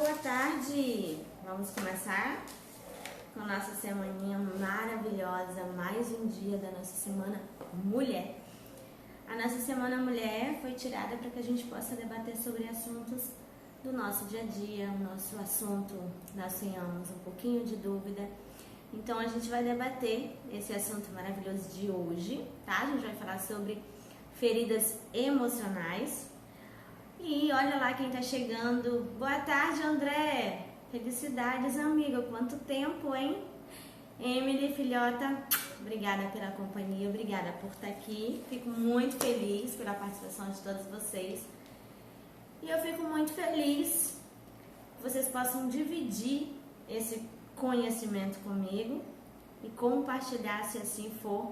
boa tarde! Vamos começar com nossa semaninha maravilhosa, mais um dia da nossa Semana Mulher. A nossa Semana Mulher foi tirada para que a gente possa debater sobre assuntos do nosso dia a dia, o nosso assunto, nós tenhamos um pouquinho de dúvida. Então a gente vai debater esse assunto maravilhoso de hoje, tá? A gente vai falar sobre feridas emocionais. E olha lá quem tá chegando. Boa tarde, André. Felicidades, amiga. Quanto tempo, hein? Emily, filhota, obrigada pela companhia, obrigada por estar aqui. Fico muito feliz pela participação de todos vocês. E eu fico muito feliz que vocês possam dividir esse conhecimento comigo e compartilhar, se assim for,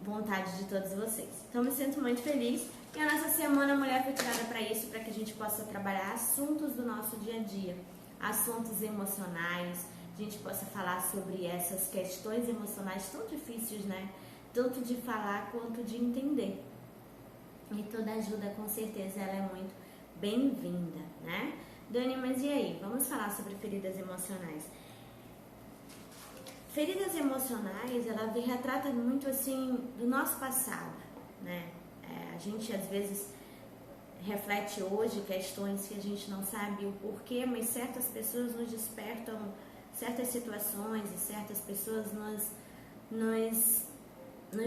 vontade de todos vocês. Então me sinto muito feliz e a nossa Semana Mulher foi tirada para isso, para que a gente possa trabalhar assuntos do nosso dia a dia, assuntos emocionais, a gente possa falar sobre essas questões emocionais tão difíceis, né? Tanto de falar quanto de entender. E toda ajuda, com certeza, ela é muito bem-vinda, né? Dani, mas e aí? Vamos falar sobre feridas emocionais. Feridas emocionais, ela retrata muito assim do nosso passado, né? A gente às vezes reflete hoje questões que a gente não sabe o porquê, mas certas pessoas nos despertam certas situações e certas pessoas nos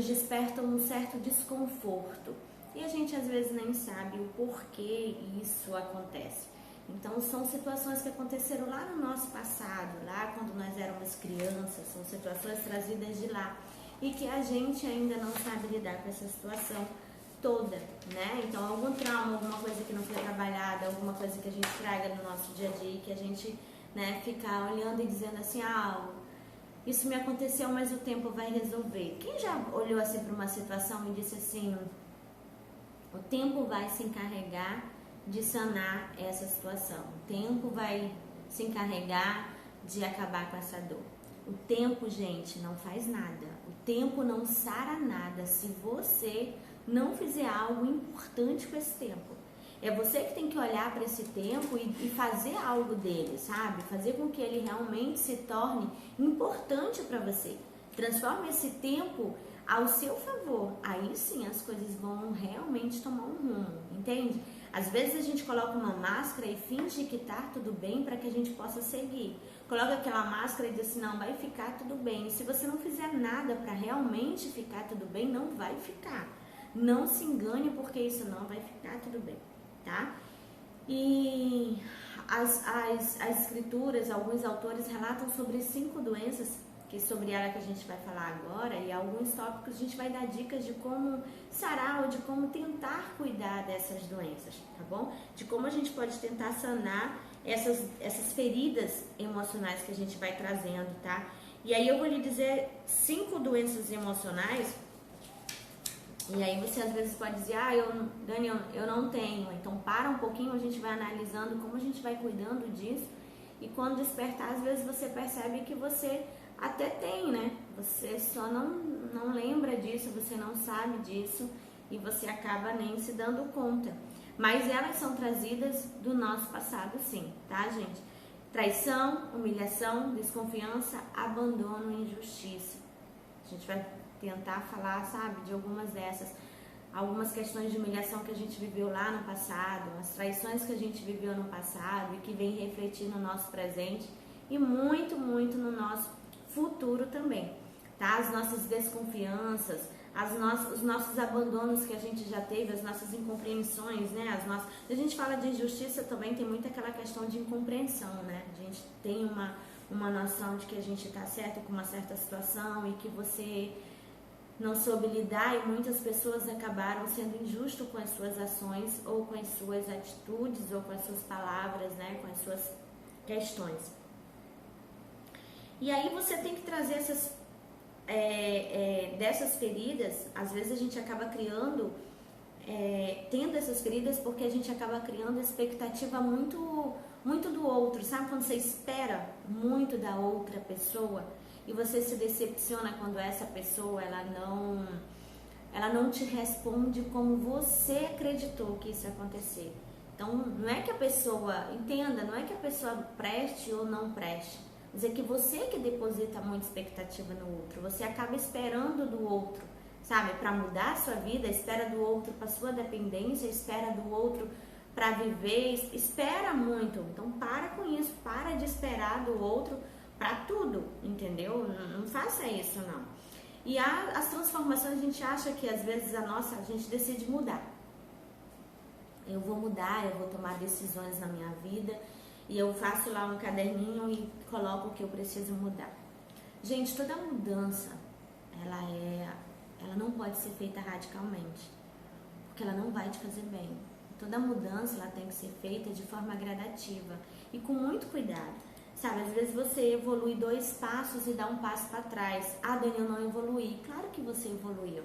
despertam um certo desconforto. E a gente às vezes nem sabe o porquê isso acontece. Então são situações que aconteceram lá no nosso passado, lá quando nós éramos crianças, são situações trazidas de lá e que a gente ainda não sabe lidar com essa situação toda, né? Então algum trauma, alguma coisa que não foi trabalhada, alguma coisa que a gente traga no nosso dia a dia e que a gente, né, fica olhando e dizendo assim, isso me aconteceu, mas o tempo vai resolver. Quem já olhou assim para uma situação e disse assim, o tempo vai se encarregar de sanar essa situação. O tempo vai se encarregar de acabar com essa dor. O tempo, gente, não faz nada. O tempo não sara nada se você não fizer algo importante com esse tempo. É você que tem que olhar para esse tempo e fazer algo dele, sabe? Fazer com que ele realmente se torne importante para você. Transforme esse tempo ao seu favor. Aí sim as coisas vão realmente tomar um rumo, entende? Às vezes a gente coloca uma máscara e finge que tá tudo bem para que a gente possa seguir. Coloca aquela máscara e diz assim, não, vai ficar tudo bem. E se você não fizer nada para realmente ficar tudo bem, não vai ficar. Não se engane porque isso não vai ficar tudo bem, tá? E as escrituras, alguns autores relatam sobre 5 doenças, que é sobre ela que a gente vai falar agora, e alguns tópicos a gente vai dar dicas de como sarar ou de como tentar cuidar dessas doenças, tá bom? De como a gente pode tentar sanar essas feridas emocionais que a gente vai trazendo, tá? E aí eu vou lhe dizer 5 doenças emocionais, e aí você às vezes pode dizer, Dani, eu não tenho. Então para um pouquinho, a gente vai analisando como a gente vai cuidando disso, e quando despertar, às vezes você percebe que você até tem, né? Você só não lembra disso, você não sabe disso e você acaba nem se dando conta. Mas elas são trazidas do nosso passado, sim, tá, gente? Traição, humilhação, desconfiança, abandono e injustiça. A gente vai tentar falar, sabe, de algumas dessas. Algumas questões de humilhação que a gente viveu lá no passado, as traições que a gente viveu no passado e que vem refletir no nosso presente e muito, muito no nosso futuro também, tá? As nossas desconfianças, os nossos abandonos que a gente já teve, as nossas incompreensões, né? A gente fala de injustiça também, tem muito aquela questão de incompreensão, né? A gente tem uma noção de que a gente tá certo com uma certa situação e que você não soube lidar e muitas pessoas acabaram sendo injustas com as suas ações ou com as suas atitudes ou com as suas palavras, né? Com as suas questões. E aí você tem que trazer dessas feridas, às vezes a gente acaba criando, tendo essas feridas porque a gente acaba criando expectativa muito, muito do outro, sabe? Quando você espera muito da outra pessoa e você se decepciona quando essa pessoa, ela não te responde como você acreditou que isso ia acontecer. Então, não é que a pessoa, entenda, não é que a pessoa preste ou não preste, mas é que você que deposita muita expectativa no outro, você acaba esperando do outro, sabe, para mudar a sua vida, espera do outro para sua dependência, espera do outro para viver, espera muito. Então, para com isso, para de esperar do outro para tudo, entendeu? Não faça isso, não. E as transformações, a gente acha que às vezes a gente decide mudar. Eu vou mudar, eu vou tomar decisões na minha vida e eu faço lá um caderninho e coloco o que eu preciso mudar. Gente, toda mudança, ela não pode ser feita radicalmente, porque ela não vai te fazer bem. Toda mudança, ela tem que ser feita de forma gradativa e com muito cuidado. Sabe, às vezes você evolui 2 passos e dá um passo para trás. Ah, Dani, eu não evoluí. Claro que você evoluiu.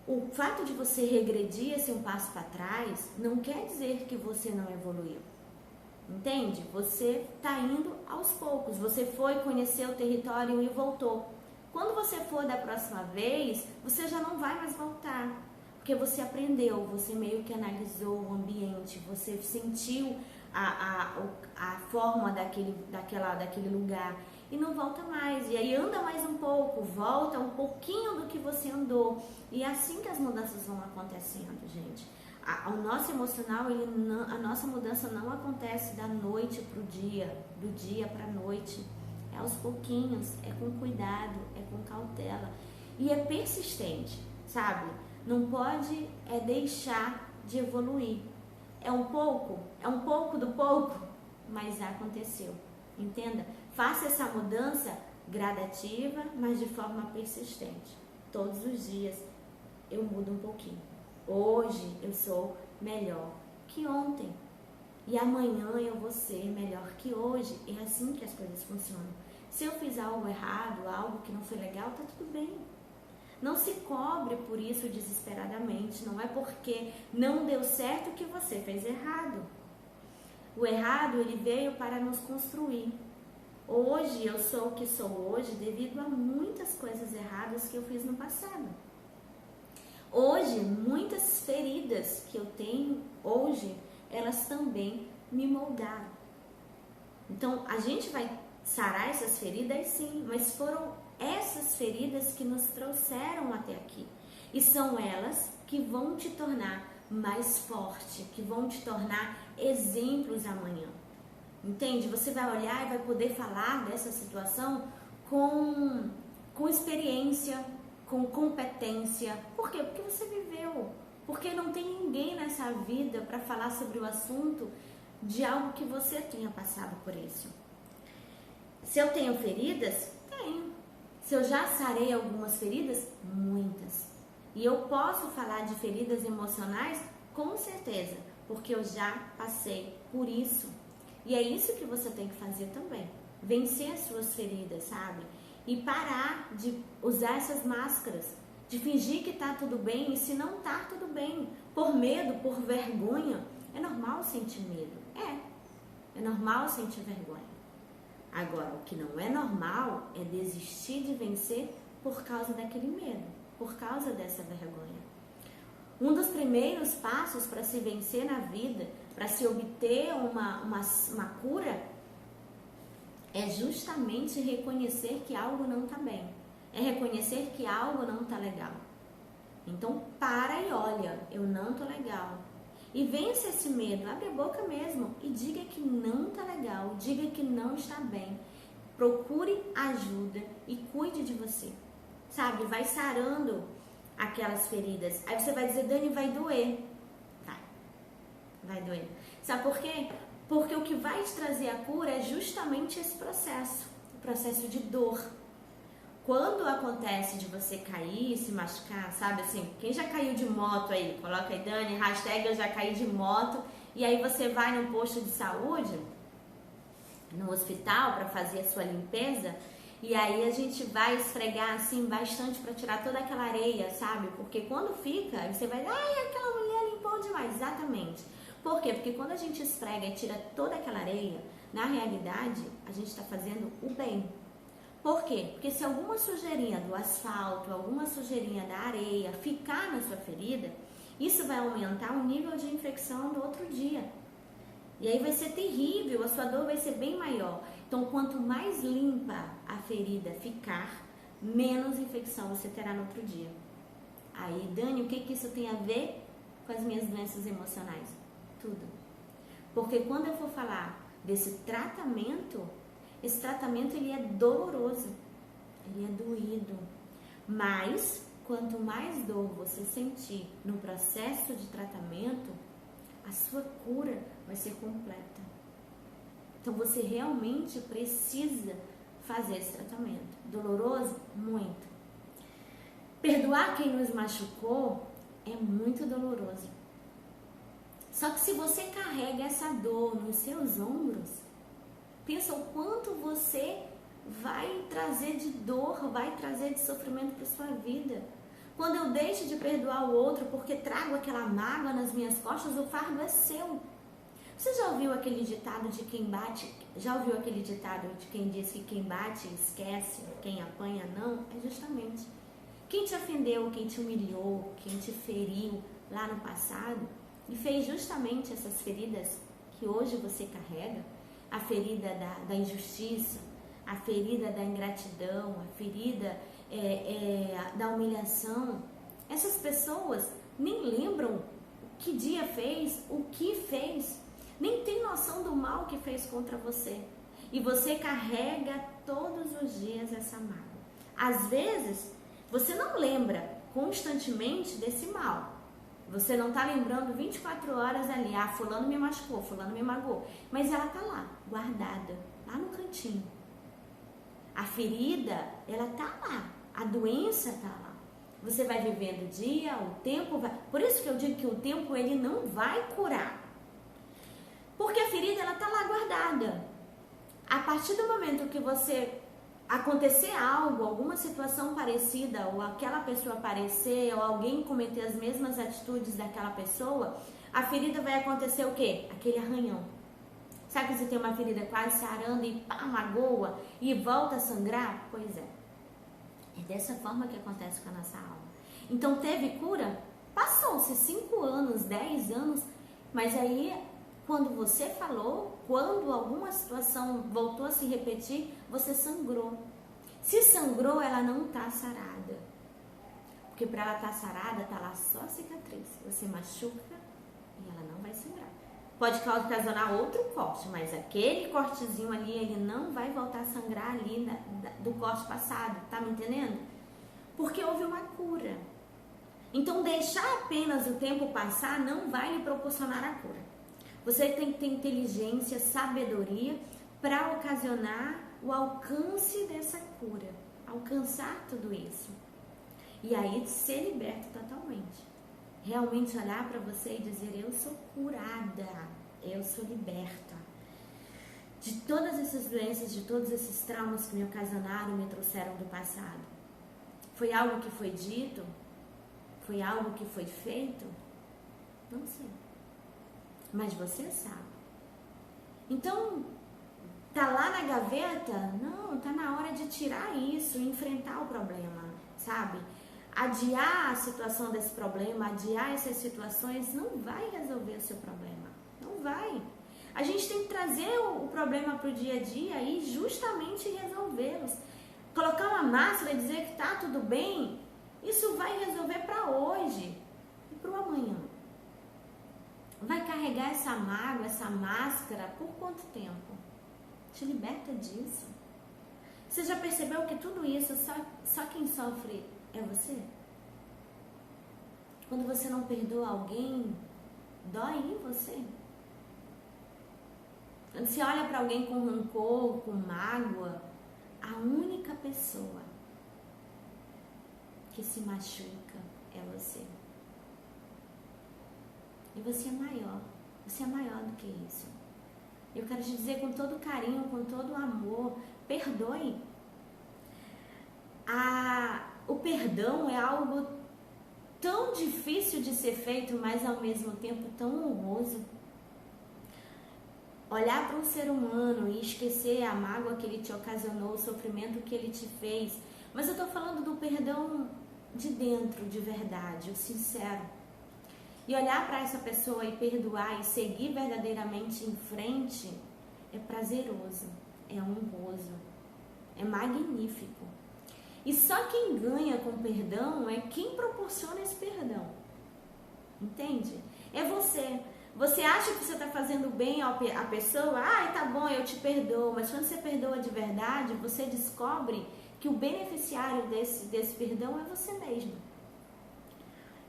O fato de você regredir esse um passo para trás não quer dizer que você não evoluiu. Entende? Você está indo aos poucos. Você foi conhecer o território e voltou. Quando você for da próxima vez, você já não vai mais voltar. Porque você aprendeu, você meio que analisou o ambiente, você sentiu a forma daquele lugar e não volta mais. E aí anda mais um pouco, volta um pouquinho do que você andou. E é assim que as mudanças vão acontecendo, gente. O nosso emocional, a nossa mudança não acontece da noite para o dia, do dia para a noite. É aos pouquinhos, é com cuidado, é com cautela. E é persistente, sabe? Não pode deixar de evoluir. É um pouco do pouco, mas aconteceu. Entenda? Faça essa mudança gradativa, mas de forma persistente. Todos os dias eu mudo um pouquinho. Hoje eu sou melhor que ontem. E amanhã eu vou ser melhor que hoje. É assim que as coisas funcionam. Se eu fiz algo errado, algo que não foi legal, tá tudo bem. Não se cobre por isso desesperadamente. Não é porque não deu certo que você fez errado. O errado, ele veio para nos construir. Hoje eu sou o que sou hoje devido a muitas coisas erradas que eu fiz no passado. Hoje, muitas feridas que eu tenho hoje, elas também me moldaram. Então, a gente vai sarar essas feridas, sim, mas foram essas feridas que nos trouxeram até aqui. E são elas que vão te tornar mais forte, que vão te tornar exemplos amanhã. Entende? Você vai olhar e vai poder falar dessa situação com experiência, com competência. Por quê? Porque você viveu. Porque não tem ninguém nessa vida para falar sobre o assunto de algo que você tenha passado por isso. Se eu tenho feridas? Tenho. Se eu já sarei algumas feridas? Muitas. E eu posso falar de feridas emocionais? Com certeza, porque eu já passei por isso. E é isso que você tem que fazer também. Vencer as suas feridas, sabe? E parar de usar essas máscaras, de fingir que tá tudo bem e se não tá tudo bem, por medo, por vergonha. É normal sentir medo. É normal sentir vergonha. Agora, o que não é normal é desistir de vencer por causa daquele medo, por causa dessa vergonha. Um dos primeiros passos para se vencer na vida, para se obter uma cura, é justamente reconhecer que algo não está bem. É reconhecer que algo não está legal. Então, para e olha, eu não estou legal. E vence esse medo, abre a boca mesmo e diga que não está legal, diga que não está bem. Procure ajuda e cuide de você. Sabe, vai sarando aquelas feridas. Aí você vai dizer, Dani, vai doer. Vai doer. Sabe por quê? Porque o que vai te trazer a cura é justamente esse processo, o processo de dor. Quando acontece de você cair, se machucar, sabe assim, quem já caiu de moto aí, coloca aí, Dani, hashtag eu já caí de moto, e aí você vai num posto de saúde, no hospital, para fazer a sua limpeza, e aí a gente vai esfregar assim bastante para tirar toda aquela areia, sabe? Porque quando fica, você vai, ai, aquela mulher limpou demais, exatamente. Por quê? Porque quando a gente esfrega e tira toda aquela areia, na realidade, a gente está fazendo o bem. Por quê? Porque se alguma sujeirinha do asfalto, alguma sujeirinha da areia ficar na sua ferida, Isso vai aumentar o nível de infecção do outro dia. E aí vai ser terrível, a sua dor vai ser bem maior. Então, quanto mais limpa a ferida ficar, menos infecção você terá no outro dia. Aí, Dani, o que isso tem a ver com as minhas doenças emocionais? Tudo. Porque quando eu for falar desse tratamento, esse tratamento ele é doloroso, ele é doído. Mas, quanto mais dor você sentir no processo de tratamento, a sua cura vai ser completa. Então, você realmente precisa fazer esse tratamento. Doloroso? Muito. Perdoar quem nos machucou é muito doloroso. Só que se você carrega essa dor nos seus ombros, pensa o quanto você vai trazer de dor, vai trazer de sofrimento para sua vida. Quando eu deixo de perdoar o outro porque trago aquela mágoa nas minhas costas, o fardo é seu. Você já ouviu aquele ditado de quem bate? Já ouviu aquele ditado de quem diz que quem bate esquece, quem apanha não? É justamente quem te ofendeu, quem te humilhou, quem te feriu lá no passado e fez justamente essas feridas que hoje você carrega, a ferida da injustiça, a ferida da ingratidão, a ferida da humilhação. Essas pessoas nem lembram que dia fez, o que fez, nem tem noção do mal que fez contra você. E você carrega todos os dias essa mágoa. Às vezes, você não lembra constantemente desse mal. Você não está lembrando 24 horas ali, fulano me machucou, fulano me magoou. Mas ela está lá, guardada, lá no cantinho. A ferida, ela está lá, a doença está lá. Você vai vivendo o dia, o tempo vai... Por isso que eu digo que o tempo, ele não vai curar. Porque a ferida, ela está lá guardada. A partir do momento que você acontecer algo, alguma situação parecida, ou aquela pessoa aparecer, ou alguém cometer as mesmas atitudes daquela pessoa, a ferida vai acontecer o quê? Aquele arranhão. Sabe que você tem uma ferida quase sarando e pá, magoa e volta a sangrar? Pois é. É dessa forma que acontece com a nossa alma. Então, teve cura? Passou-se 5 anos, 10 anos, mas aí, quando você falou, quando alguma situação voltou a se repetir, você sangrou. Se sangrou, ela não está sarada. Porque para ela estar sarada, está lá só a cicatriz. Você machuca e ela não vai sangrar. Pode ocasionar outro corte, mas aquele cortezinho ali, ele não vai voltar a sangrar ali do corte passado, tá me entendendo? Porque houve uma cura. Então, deixar apenas o tempo passar não vai lhe proporcionar a cura. Você tem que ter inteligência, sabedoria para ocasionar o alcance dessa cura, alcançar tudo isso. E aí ser liberto totalmente. Realmente olhar para você e dizer, eu sou curada, eu sou liberta. De todas essas doenças, de todos esses traumas que me ocasionaram, me trouxeram do passado. Foi algo que foi dito? Foi algo que foi feito? Não sei. Mas você sabe. Então, tá lá na gaveta? Não, tá na hora de tirar isso, enfrentar o problema, sabe? Adiar a situação desse problema, adiar essas situações, não vai resolver o seu problema. Não vai. A gente tem que trazer o problema para o dia a dia e justamente resolvê-los. Colocar uma máscara e dizer que tá tudo bem, isso vai resolver para hoje e para o amanhã. Vai carregar essa mágoa, essa máscara, por quanto tempo? Te liberta disso. Você já percebeu que tudo isso, só quem sofre é você? Quando você não perdoa alguém, dói em você. Quando você olha para alguém com rancor, com mágoa, a única pessoa que se machuca é você. E você é maior. Você é maior do que isso. Eu quero te dizer com todo carinho, com todo amor, perdoe. O perdão é algo tão difícil de ser feito, mas ao mesmo tempo tão honroso. Olhar para um ser humano e esquecer a mágoa que ele te ocasionou, o sofrimento que ele te fez. Mas eu estou falando do perdão de dentro, de verdade, o sincero. e olhar para essa pessoa e perdoar e seguir verdadeiramente em frente é prazeroso, é honroso, é magnífico. E só quem ganha com perdão é quem proporciona esse perdão. Entende? É você. Você acha que você está fazendo bem à pessoa? Ah, tá bom, eu te perdoo. Mas quando você perdoa de verdade, você descobre que o beneficiário desse perdão é você mesmo.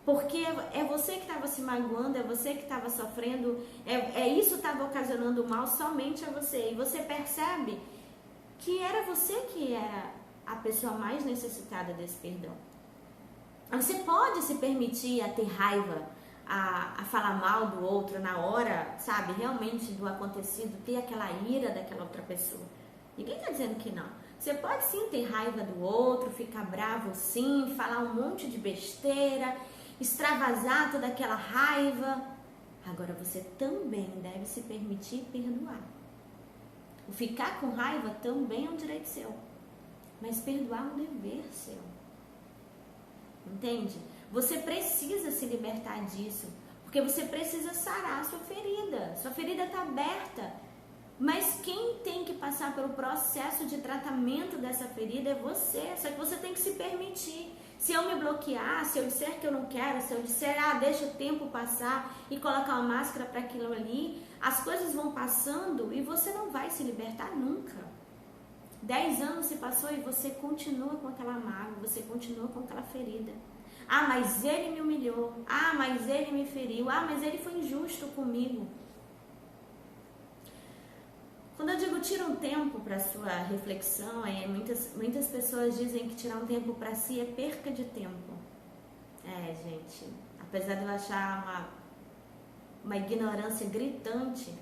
Porque é você que estava se magoando, é você que estava sofrendo, isso que estava ocasionando mal somente a você. E você percebe que era você que era a pessoa mais necessitada desse perdão. Você pode se permitir a ter raiva, a falar mal do outro na hora, sabe, realmente do acontecido, ter aquela ira daquela outra pessoa. Ninguém está dizendo que não. Você pode sim ter raiva do outro, ficar bravo sim, falar um monte de besteira, extravasar toda aquela raiva. Agora você também deve se permitir perdoar. O ficar com raiva também é um direito seu, mas perdoar é um dever seu. Entende? Você precisa se libertar disso, porque você precisa sarar a sua ferida. Sua ferida está aberta, mas quem tem que passar pelo processo de tratamento dessa ferida é você. Só que você tem que se permitir. Se eu me bloquear, se eu disser que eu não quero, se eu disser, deixa o tempo passar e colocar uma máscara para aquilo ali, as coisas vão passando e você não vai se libertar nunca. 10 anos se passou e você continua com aquela mágoa, você continua com aquela ferida. Ah, mas ele me humilhou. Ah, mas ele me feriu. Ah, mas ele foi injusto comigo. Quando eu digo tira um tempo para sua reflexão, muitas pessoas dizem que tirar um tempo para si é perca de tempo. Gente, apesar de eu achar uma ignorância gritante,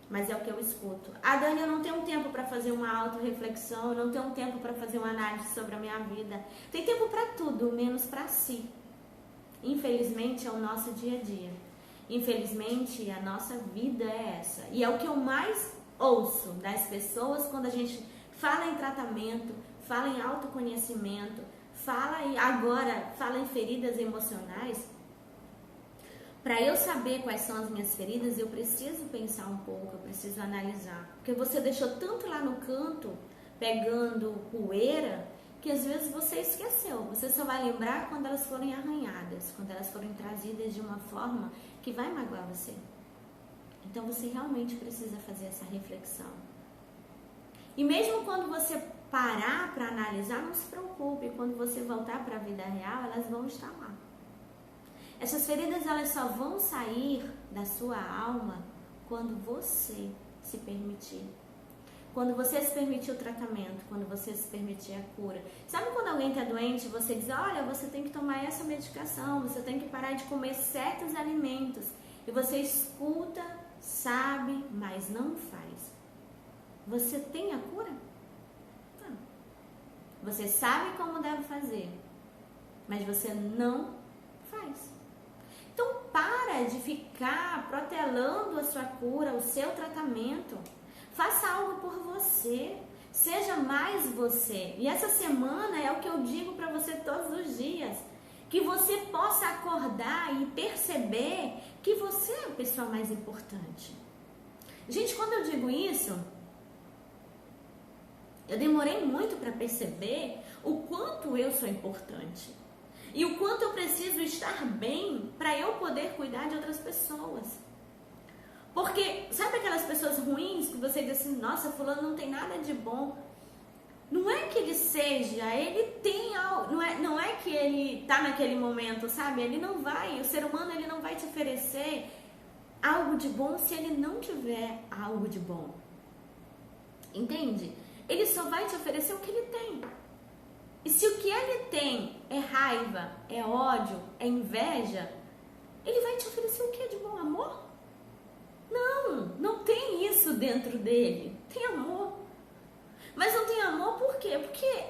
mas é o que eu escuto. Dani, eu não tenho tempo para fazer uma autorreflexão, eu não tenho tempo para fazer uma análise sobre a minha vida. Tem tempo para tudo, menos para si. Infelizmente é o nosso dia a dia. Infelizmente a nossa vida é essa. E é o que eu mais ouço das pessoas quando a gente fala em tratamento, fala em autoconhecimento, fala em feridas emocionais. Para eu saber quais são as minhas feridas, eu preciso pensar um pouco, eu preciso analisar. Porque você deixou tanto lá no canto, pegando poeira, que às vezes você esqueceu. Você só vai lembrar quando elas forem arranhadas, quando elas forem trazidas de uma forma que vai magoar você. Então você realmente precisa fazer essa reflexão. E mesmo quando você parar para analisar, não se preocupe. Quando você voltar para a vida real, elas vão estar lá. Essas feridas, elas só vão sair da sua alma quando você se permitir. Quando você se permitir o tratamento, quando você se permitir a cura. Sabe quando alguém está doente, você diz, olha, você tem que tomar essa medicação, você tem que parar de comer certos alimentos. E você escuta, sabe, mas não faz. Você tem a cura? Não. Você sabe como deve fazer, mas você não faz. Então para de ficar protelando a sua cura, o seu tratamento. Faça algo por você. Seja mais você. E essa semana é o que eu digo para você todos os dias. Que você possa acordar e perceber que você é a pessoa mais importante. Gente, quando eu digo isso, eu demorei muito para perceber o quanto eu sou importante. E o quanto eu preciso estar bem para eu poder cuidar de outras pessoas. Porque, sabe aquelas pessoas ruins que você diz assim, nossa, fulano não tem nada de bom. Não é que ele seja, ele tem algo, não é que ele tá naquele momento, sabe? Ele não vai, o ser humano ele não vai te oferecer algo de bom se ele não tiver algo de bom. Entende? Ele só vai te oferecer o que ele tem. E se o que ele tem é raiva, é ódio, é inveja, ele vai te oferecer o que de bom? Amor? Não tem isso dentro dele. Tem amor. Mas não tem amor por quê? Porque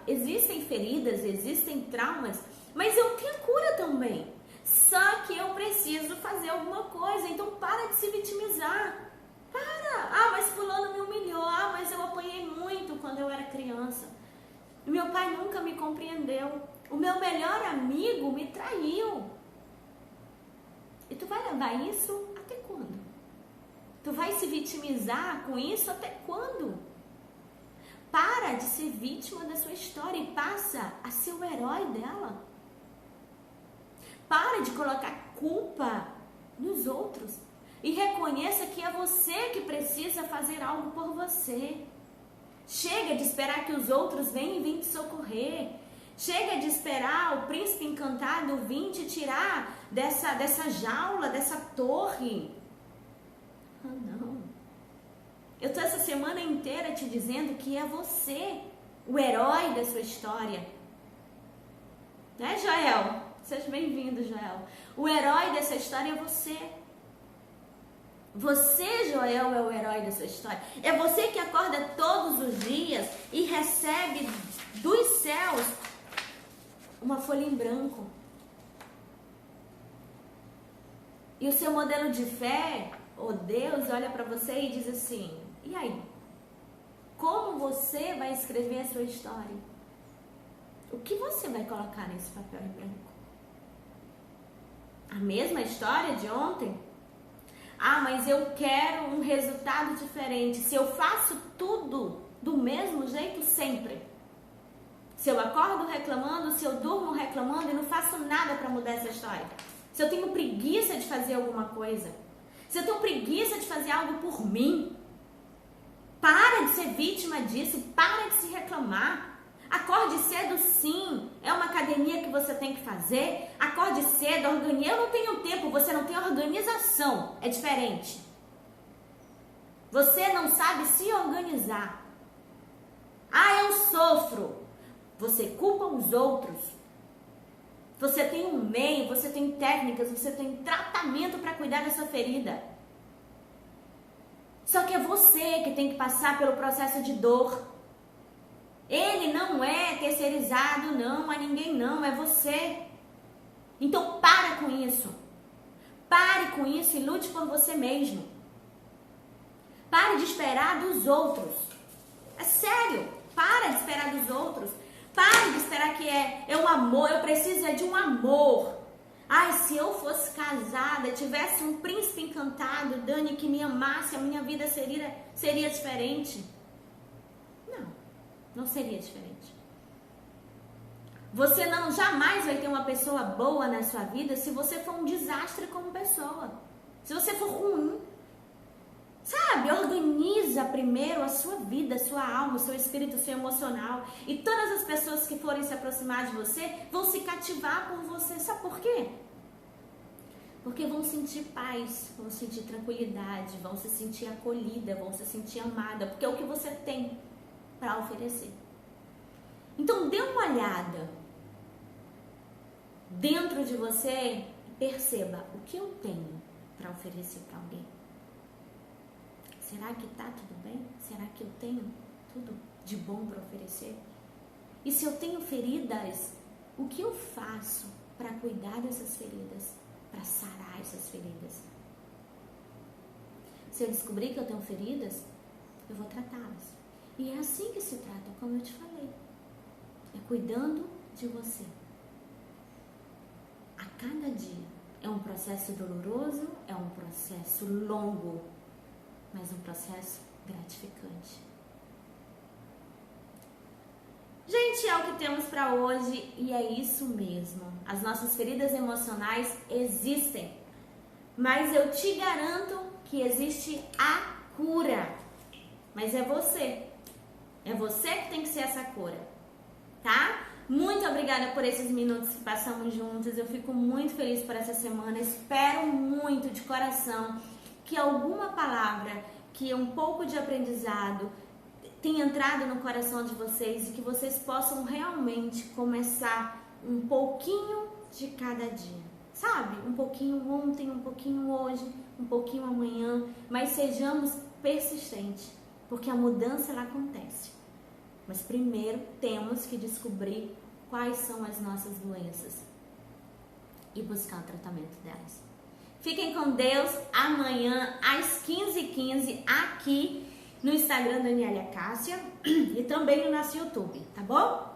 existem feridas, existem traumas, mas eu tenho cura também. Só que eu preciso fazer alguma coisa. Então para de se vitimizar. Para. Mas fulano me humilhou. Mas eu apanhei muito quando eu era criança. Meu pai nunca me compreendeu. O meu melhor amigo me traiu. levar isso até quando? Tu vai se vitimizar com isso até quando? Para de ser vítima da sua história e passa a ser o herói dela. Para de colocar culpa nos outros e reconheça que é você que precisa fazer algo por você. Chega de esperar que os outros venham e te socorrer. Chega de esperar o príncipe encantado vir te tirar dessa jaula, dessa torre. Ah, não. Eu estou essa semana inteira te dizendo que é você o herói da sua história. Né, Joel? Seja bem-vindo, Joel. O herói dessa história é você. Você, Joel, é o herói da sua história. É você que acorda todos os dias e recebe dos céus uma folha em branco. E o seu modelo de fé, ou Deus, olha para você e diz assim: e aí? Como você vai escrever a sua história? O que você vai colocar nesse papel em branco? A mesma história de ontem? Ah, mas eu quero um resultado diferente. Se eu faço tudo do mesmo jeito sempre. Se eu acordo reclamando, se eu durmo reclamando e não faço nada para mudar essa história. Se eu tenho preguiça de fazer alguma coisa. Se eu tenho preguiça de fazer algo por mim. Para de ser vítima disso. Para de se reclamar. Acorde cedo, sim. É uma academia que você tem que fazer. Acorde cedo, organize. Eu não tenho tempo, você não tem organização. É diferente. Você não sabe se organizar. Ah, eu sofro. Você culpa os outros. Você tem um meio, você tem técnicas, você tem tratamento para cuidar da sua ferida. Só que é você que tem que passar pelo processo de dor. Ele não é terceirizado, não, a ninguém não, é você. Então para com isso. Pare com isso e lute por você mesmo. Pare de esperar dos outros. É sério, para de esperar dos outros. Pare de esperar que é um amor, eu preciso de um amor. Ai, se eu fosse casada, tivesse um príncipe encantado, Dani, que me amasse, a minha vida seria diferente. Não seria diferente. Você jamais vai ter uma pessoa boa na sua vida se você for um desastre como pessoa. Se você for ruim. Sabe? Organiza primeiro a sua vida, a sua alma, o seu espírito, o seu emocional. E todas as pessoas que forem se aproximar de você vão se cativar por você. Sabe por quê? Porque vão sentir paz, vão sentir tranquilidade, vão se sentir acolhida, vão se sentir amada. Porque é o que você tem para oferecer. Então dê uma olhada dentro de você e perceba o que eu tenho para oferecer para alguém. Será que tá tudo bem? Será que eu tenho tudo de bom para oferecer? E se eu tenho feridas, o que eu faço para cuidar dessas feridas, para sarar essas feridas? Se eu descobrir que eu tenho feridas, eu vou tratá-las. E é assim que se trata, como eu te falei. É cuidando de você. A cada dia. É um processo doloroso, é um processo longo, mas um processo gratificante. Gente, é o que temos para hoje e é isso mesmo. As nossas feridas emocionais existem, mas eu te garanto que existe a cura. Mas é você. É você que tem que ser essa cura, tá? Muito obrigada por esses minutos que passamos juntos. Eu fico muito feliz por essa semana. Espero muito de coração que alguma palavra, que um pouco de aprendizado tenha entrado no coração de vocês e que vocês possam realmente começar um pouquinho de cada dia. Sabe? Um pouquinho ontem, um pouquinho hoje, um pouquinho amanhã, mas sejamos persistentes. Porque a mudança ela acontece. Mas primeiro temos que descobrir quais são as nossas doenças e buscar o tratamento delas. Fiquem com Deus. Amanhã às 15h15 aqui no Instagram Daniela Cássia e também no nosso YouTube, tá bom?